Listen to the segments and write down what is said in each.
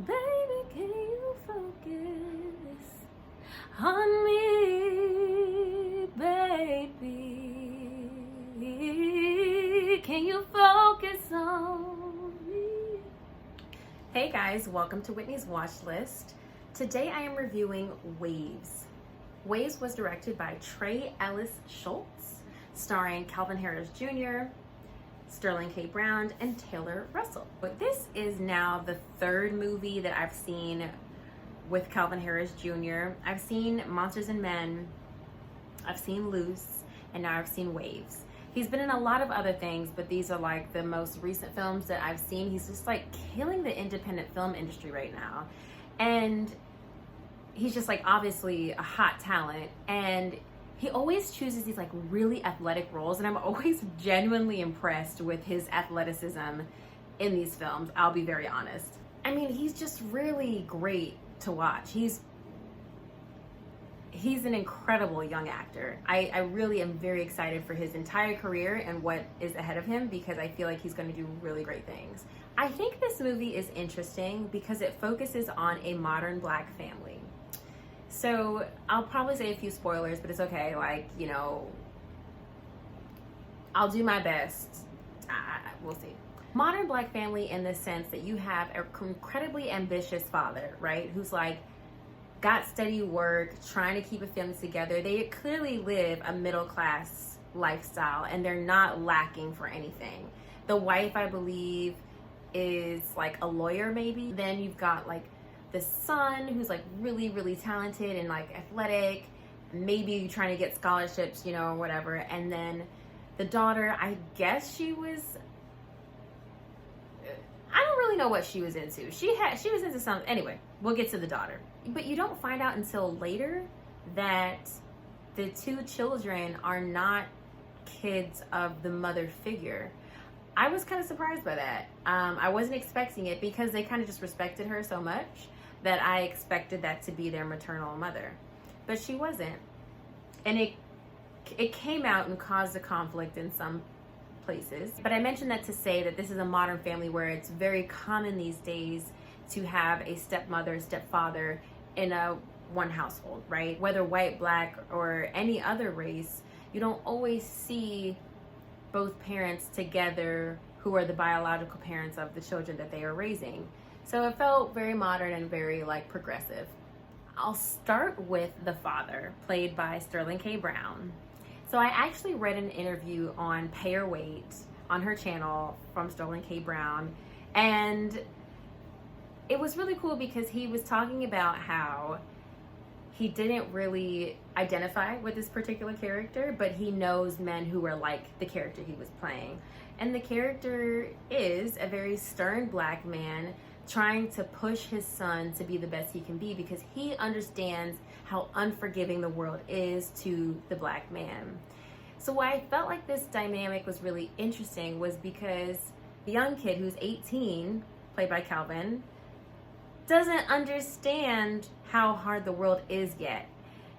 Baby, can you focus on me, baby? Can you focus on me? Hey guys, welcome to Whitney's Watchlist. Today I am reviewing Waves. Waves was directed by Trey Ellis Schultz, starring Calvin Harris Jr., Sterling K. Brown, and Taylor Russell. But this is now the third movie that I've seen with Calvin Harris Jr. I've seen Monsters and Men, I've seen Loose, and now I've seen Waves. He's been in a lot of other things, but these are like the most recent films that I've seen. He's just like killing the independent film industry right now. And he's just like obviously a hot talent, and he always chooses these like really athletic roles, and I'm always genuinely impressed with his athleticism in these films. I'll be very honest. I mean, he's just really great to watch. He's an incredible young actor. I really am very excited for his entire career and what is ahead of him, because I feel like he's going to do really great things. I think this movie is interesting because it focuses on a modern Black family. So I'll probably say a few spoilers, but it's okay. Like, you know, I'll do my best. We'll see. Modern Black family in the sense that you have an incredibly ambitious father, right? Who's like got steady work, trying to keep a family together. They clearly live a middle class lifestyle, and they're not lacking for anything. The wife, I believe, is like a lawyer maybe. Then you've got like the son, who's like really, really talented and like athletic, maybe trying to get scholarships, you know, or whatever. And then the daughter, I guess she was, I don't really know what she was into. She was into something. Anyway, we'll get to the daughter. But you don't find out until later that the two children are not kids of the mother figure. I was kind of surprised by that. I wasn't expecting it because they kind of just respected her so much that I expected that to be their maternal mother. But she wasn't. And it came out and caused a conflict in some places. But I mentioned that to say that this is a modern family where it's very common these days to have a stepmother, stepfather in one household, right? Whether white, Black, or any other race, you don't always see both parents together who are the biological parents of the children that they are raising. So it felt very modern and very like progressive. I'll start with the father, played by Sterling K. Brown. So I actually read an interview on Pay or Wait on her channel from Sterling K. Brown, and it was really cool because he was talking about how he didn't really identify with this particular character, but he knows men who are like the character he was playing. And the character is a very stern Black man trying to push his son to be the best he can be, because he understands how unforgiving the world is to the Black man. So why I felt like this dynamic was really interesting was because the young kid, who's 18, played by Calvin, doesn't understand how hard the world is yet.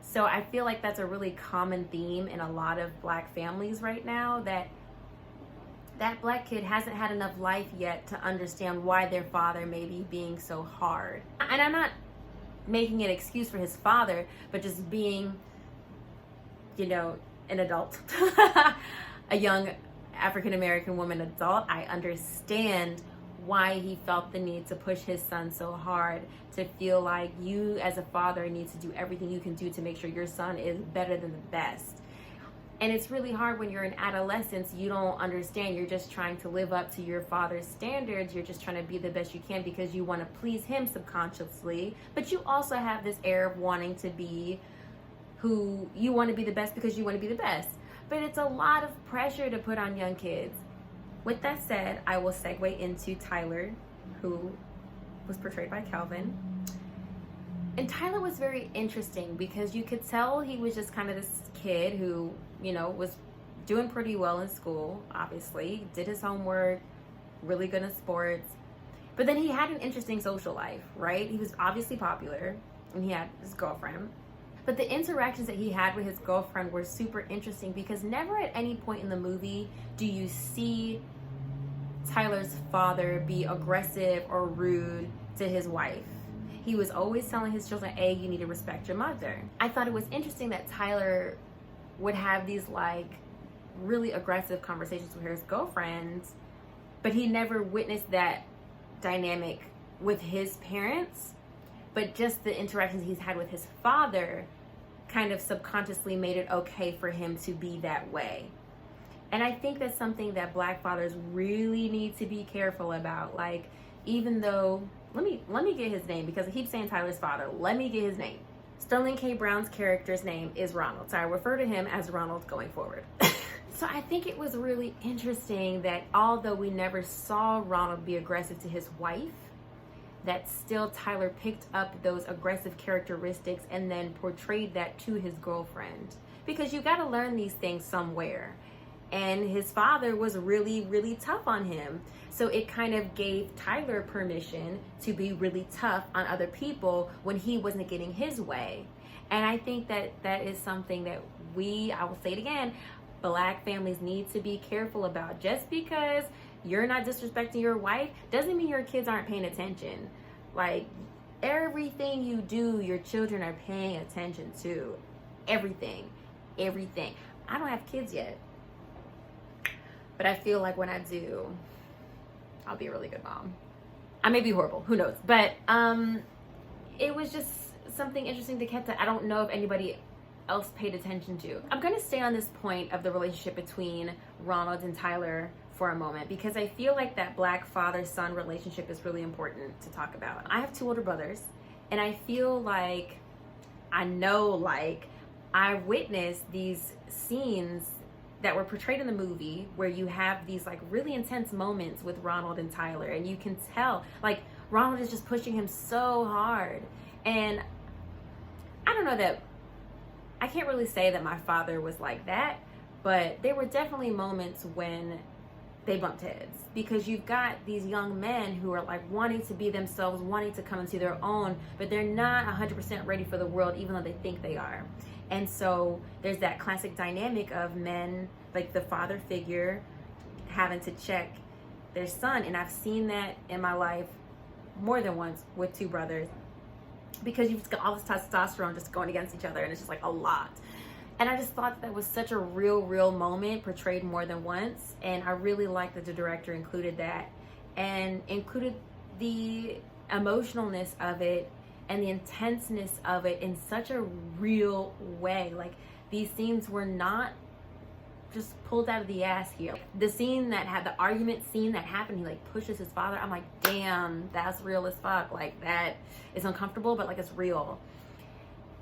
So I feel like that's a really common theme in a lot of Black families right now, that Black kid hasn't had enough life yet to understand why their father may be being so hard. And I'm not making an excuse for his father, but just being, you know, an adult, a young African-American woman adult, I understand why he felt the need to push his son so hard, to feel like you as a father need to do everything you can do to make sure your son is better than the best. And it's really hard when you're in adolescence. You don't understand. You're just trying to live up to your father's standards. You're just trying to be the best you can because you want to please him subconsciously. But you also have this air of wanting to be who you want to be the best because you want to be the best. But it's a lot of pressure to put on young kids. With that said, I will segue into Tyler, who was portrayed by Calvin. And Tyler was very interesting because you could tell he was just kind of this kid who, you know, was doing pretty well in school, obviously, did his homework, really good in sports. But then he had an interesting social life, right? He was obviously popular, and he had his girlfriend. But the interactions that he had with his girlfriend were super interesting because never at any point in the movie do you see Tyler's father be aggressive or rude to his wife. He was always telling his children, hey, you need to respect your mother. I thought it was interesting that Tyler would have these like really aggressive conversations with his girlfriends, but he never witnessed that dynamic with his parents. But just the interactions he's had with his father kind of subconsciously made it okay for him to be that way. And I think that's something that Black fathers really need to be careful about. Like, even though, let me get his name, because I keep saying Tyler's father. Let me get his name. Sterling K. Brown's character's name is Ronald, so I refer to him as Ronald going forward. So I think it was really interesting that although we never saw Ronald be aggressive to his wife, that still Tyler picked up those aggressive characteristics and then portrayed that to his girlfriend. Because you got to learn these things somewhere. And his father was really, really tough on him. So it kind of gave Tyler permission to be really tough on other people when he wasn't getting his way. And I think that that is something that I will say it again, Black families need to be careful about. Just because you're not disrespecting your wife doesn't mean your kids aren't paying attention. Like, everything you do, your children are paying attention to. Everything. I don't have kids yet, but I feel like when I do, I'll be a really good mom. I may be horrible, who knows? But it was just something interesting to catch that I don't know if anybody else paid attention to. I'm gonna stay on this point of the relationship between Ronald and Tyler for a moment, because I feel like that Black father-son relationship is really important to talk about. I have 2 older brothers, and I feel like I witnessed these scenes that were portrayed in the movie where you have these like really intense moments with Ronald and Tyler, and you can tell like Ronald is just pushing him so hard. And I don't know, that I can't really say that my father was like that, but there were definitely moments when they bumped heads, because you've got these young men who are like wanting to be themselves, wanting to come into their own, but they're not 100% ready for the world, even though they think they are. And so there's that classic dynamic of men, like the father figure, having to check their son. And I've seen that in my life more than once with 2 brothers, because you've got all this testosterone just going against each other, and it's just like a lot. And I just thought that was such a real moment portrayed more than once. And I really liked that the director included that, and included the emotionalness of it and the intenseness of it in such a real way. Like, these scenes were not just pulled out of the ass here. The scene that had the argument scene that happened, he like pushes his father. I'm like, damn, that's real as fuck. Like, that is uncomfortable, but like, it's real.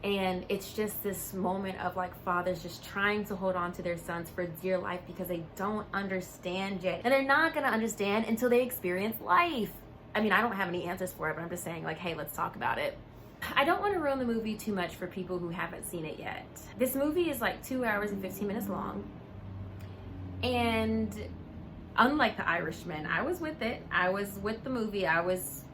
And it's just this moment of like fathers just trying to hold on to their sons for dear life, because they don't understand yet. And they're not gonna understand until they experience life. I mean, I don't have any answers for it, but I'm just saying, like, hey, let's talk about it. I don't want to ruin the movie too much for people who haven't seen it yet. This movie is like 2 hours and 15 minutes long. And unlike The Irishman, I was with it. I was with the movie. I was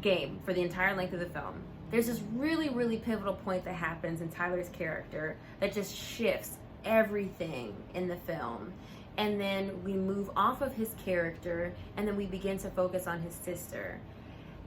game for the entire length of the film. There's this really pivotal point that happens in Tyler's character that just shifts everything in the film. And then we move off of his character, and then we begin to focus on his sister.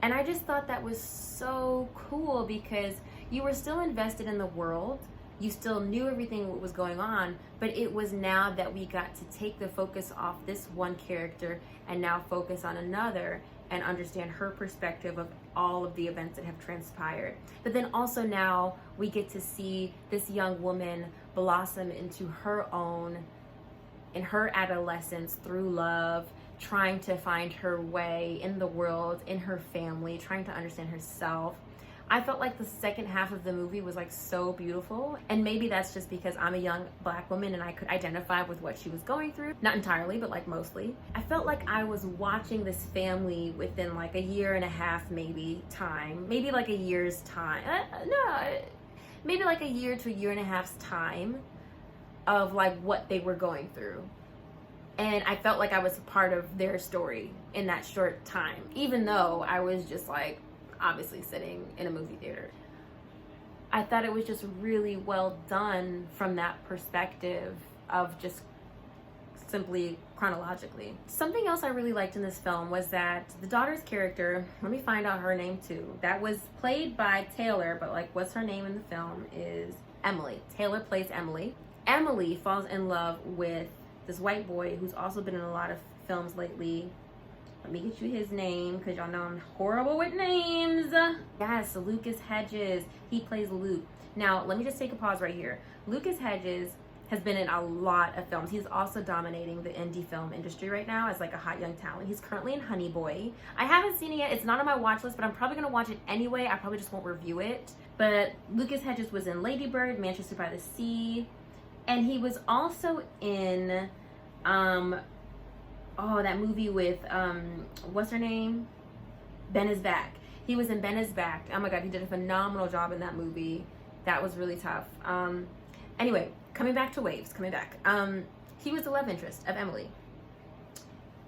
And I just thought that was so cool, because you were still invested in the world. You still knew everything what was going on, but it was now that we got to take the focus off this one character and now focus on another and understand her perspective of all of the events that have transpired. But then also now we get to see this young woman blossom into her own, in her adolescence, through love, trying to find her way in the world, in her family, trying to understand herself. I felt like the second half of the movie was like so beautiful, and maybe that's just because I'm a young Black woman and I could identify with what she was going through. Not entirely, but like mostly. I felt like I was watching this family within like a year and a half, maybe like a year's time. Maybe like a year to a year and a half's time of like what they were going through. And I felt like I was part of their story in that short time, even though I was just like obviously sitting in a movie theater. I thought it was just really well done from that perspective of just simply chronologically. Something else I really liked in this film was that the daughter's character, let me find out her name too, that was played by Taylor, but like what's her name in the film is Emily. Taylor plays Emily. Emily falls in love with this white boy who's also been in a lot of films lately. Let me get you his name because y'all know I'm horrible with names. Yes, Lucas Hedges. He plays Luke. Now, let me just take a pause right here. Lucas Hedges has been in a lot of films. He's also dominating the indie film industry right now as like a hot young talent. He's currently in Honey Boy. I haven't seen it yet. It's not on my watch list, but I'm probably gonna watch it anyway. I probably just won't review it. But Lucas Hedges was in Lady Bird, Manchester by the Sea, and he was also in that movie with what's her name? Ben is Back. He was in Ben is Back. Oh my god, he did a phenomenal job in that movie. That was really tough. Anyway, coming back to Waves, he was the love interest of Emily.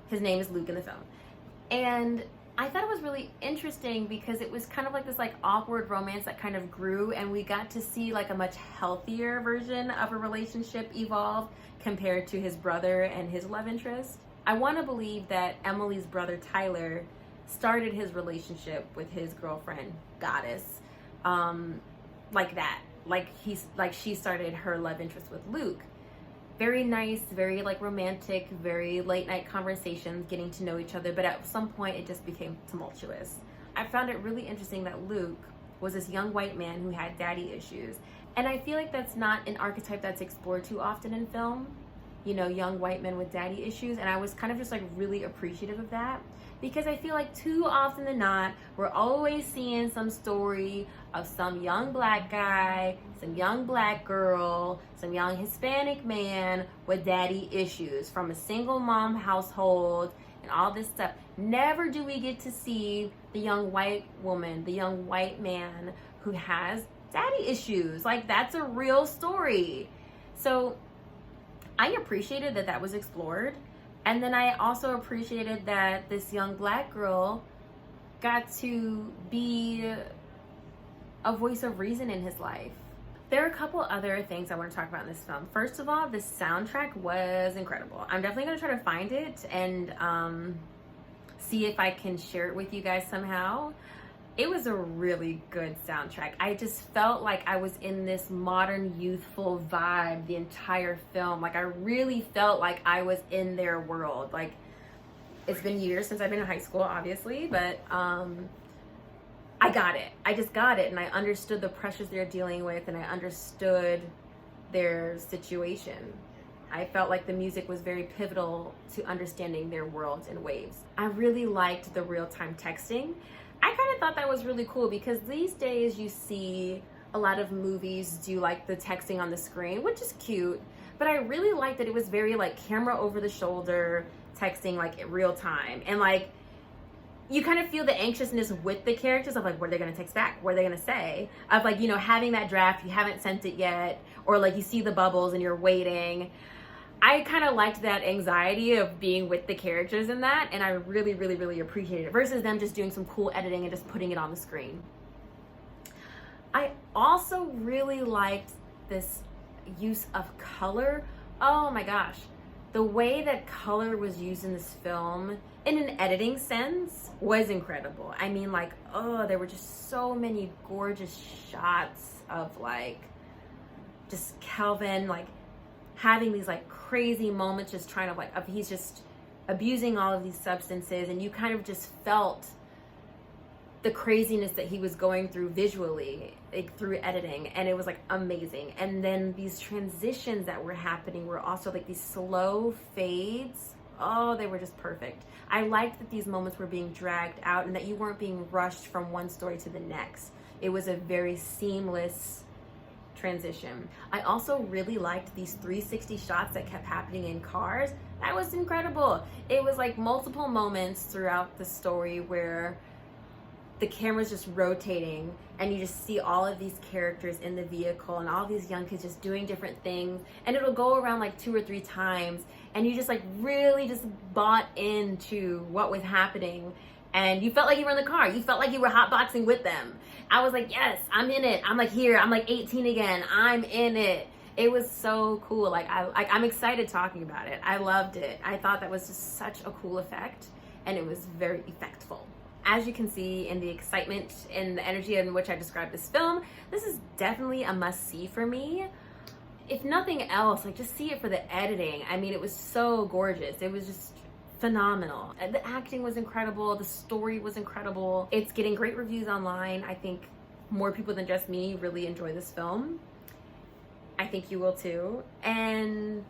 His name is Luke in the film. And I thought it was really interesting because it was kind of like this like awkward romance that kind of grew, and we got to see like a much healthier version of a relationship evolve compared to his brother and his love interest. I want to believe that Emily's brother Tyler started his relationship with his girlfriend Goddess like that. Like she started her love interest with Luke. Very nice, very like romantic, very late night conversations, getting to know each other, but at some point it just became tumultuous. I found it really interesting that Luke was this young white man who had daddy issues. And I feel like that's not an archetype that's explored too often in film, you know, young white men with daddy issues. And I was kind of just like really appreciative of that, because I feel like too often than not, we're always seeing some story of some young black guy, some young black girl, some young Hispanic man with daddy issues from a single mom household and all this stuff. Never do we get to see the young white woman, the young white man who has daddy issues. Like, that's a real story. So I appreciated that that was explored. And then I also appreciated that this young black girl got to be a voice of reason in his life. There are a couple other things I want to talk about in this film. First of all, the soundtrack was incredible. I'm definitely going to try to find it and see if I can share it with you guys somehow. It was a really good soundtrack. I just felt like I was in this modern, youthful vibe the entire film. Like, I really felt like I was in their world. Like, it's been years since I've been in high school, obviously, but I got it. I just got it, and I understood the pressures they're dealing with, and I understood their situation. I felt like the music was very pivotal to understanding their worlds and waves. I really liked the real-time texting. I kind of thought that was really cool because these days you see a lot of movies do like the texting on the screen, which is cute, but I really liked that it was very like camera over the shoulder texting, like in real time. And like, you kind of feel the anxiousness with the characters of like, what are they going to text back? What are they going to say? Of like, you know, having that draft, you haven't sent it yet, or like you see the bubbles and you're waiting. I kind of liked that anxiety of being with the characters in that, and I really, really, really appreciated it versus them just doing some cool editing and just putting it on the screen. I also really liked this use of color. Oh my gosh. The way that color was used in this film in an editing sense was incredible. I mean, like, oh, there were just so many gorgeous shots of like just Kelvin like having these like crazy moments, just trying to like, he's just abusing all of these substances, and you kind of just felt the craziness that he was going through visually, like, through editing, and it was like amazing. And then these transitions that were happening were also like these slow fades. Oh, they were just perfect. I liked that these moments were being dragged out and that you weren't being rushed from one story to the next. It was a very seamless transition. I also really liked these 360 shots that kept happening in cars. That was incredible. It was like multiple moments throughout the story where the camera's just rotating and you just see all of these characters in the vehicle and all these young kids just doing different things, and it'll go around like 2 or 3 times, and you just like really just bought into what was happening, and you felt like you were in the car. You felt like you were hotboxing with them. I was like, yes, I'm in it. I'm like here. I'm like 18 again. I'm in it. It was so cool. I'm excited talking about it. I loved it. I thought that was just such a cool effect, and it was very effectful. As you can see in the excitement and the energy in which I described this film, this is definitely a must-see for me. If nothing else, like, just see it for the editing. I mean, it was so gorgeous. It was just phenomenal. The acting was incredible. The story was incredible. It's getting great reviews online. I think more people than just me really enjoy this film. I think you will too. And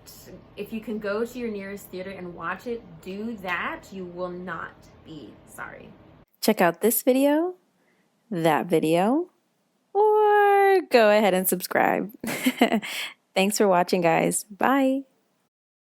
if you can go to your nearest theater and watch it, do that. You will not be sorry. Check out this video, that video, or go ahead and subscribe. Thanks for watching, guys. Bye.